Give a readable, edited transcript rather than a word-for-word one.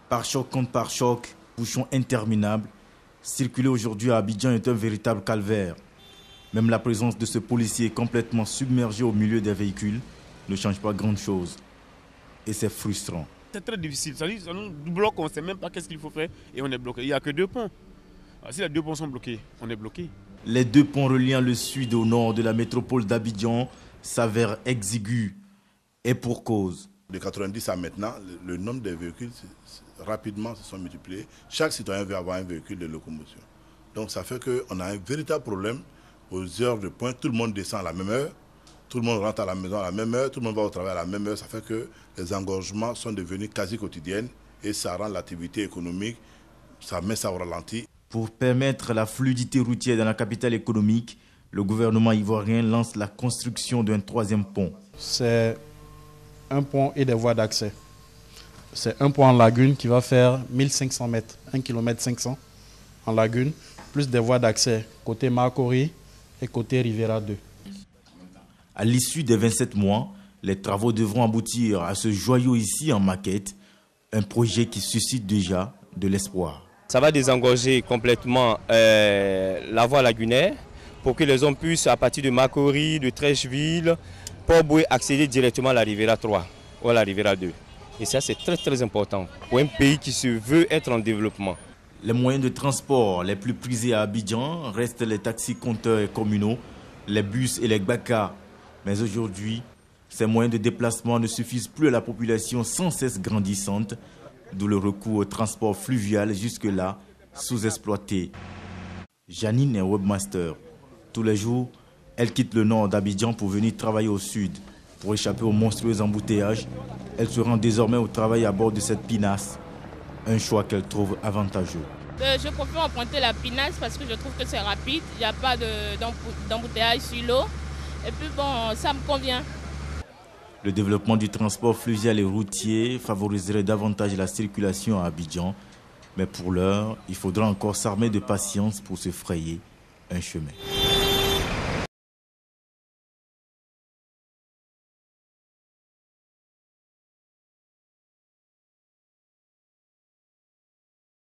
Par choc contre par choc, bouchons interminables. Circuler aujourd'hui à Abidjan est un véritable calvaire. Même la présence de ce policier complètement submergé au milieu des véhicules ne change pas grand-chose. Et c'est frustrant. C'est très difficile. Ça nous bloque, on ne sait même pas qu'est-ce qu'il faut faire et on est bloqué. Il n'y a que 2 ponts. Alors, si les 2 ponts sont bloqués, on est bloqué. Les 2 ponts reliant le sud au nord de la métropole d'Abidjan s'avèrent exigus. Et pour cause. De 90 à maintenant, le nombre de véhicules rapidement se sont multipliés. Chaque citoyen veut avoir un véhicule de locomotion. Donc ça fait qu'on a un véritable problème aux heures de pointe. Tout le monde descend à la même heure, tout le monde rentre à la maison à la même heure, tout le monde va au travail à la même heure. Ça fait que les engorgements sont devenus quasi quotidiennes et ça rend l'activité économique, ça met ça au ralenti. Pour permettre la fluidité routière dans la capitale économique, le gouvernement ivoirien lance la construction d'un 3e pont. C'est un pont et des voies d'accès. C'est un pont en lagune qui va faire 1500 mètres, 1 km 500 en lagune, plus des voies d'accès côté Makori et côté Rivera 2. À l'issue des 27 mois, les travaux devront aboutir à ce joyau ici en maquette, un projet qui suscite déjà de l'espoir. Ça va désengorger complètement la voie lagunaire pour que les hommes puissent, à partir de Makori, de Trècheville, Port-Boué, accéder directement à la Rivera 3 ou à la Rivera 2. Et ça, c'est très très important pour un pays qui se veut être en développement. Les moyens de transport les plus prisés à Abidjan restent les taxis compteurs et communaux, les bus et les gbaka. Mais aujourd'hui, ces moyens de déplacement ne suffisent plus à la population sans cesse grandissante, d'où le recours au transport fluvial jusque-là sous-exploité. Janine est webmaster. Tous les jours, elle quitte le nord d'Abidjan pour venir travailler au sud. Pour échapper aux monstrueux embouteillages, elle se rend désormais au travail à bord de cette pinasse. Un choix qu'elle trouve avantageux. Je préfère emprunter la pinasse parce que je trouve que c'est rapide. Il n'y a pas d'embouteillage sur l'eau. Et puis bon, ça me convient. Le développement du transport fluvial et routier favoriserait davantage la circulation à Abidjan. Mais pour l'heure, il faudra encore s'armer de patience pour se frayer un chemin.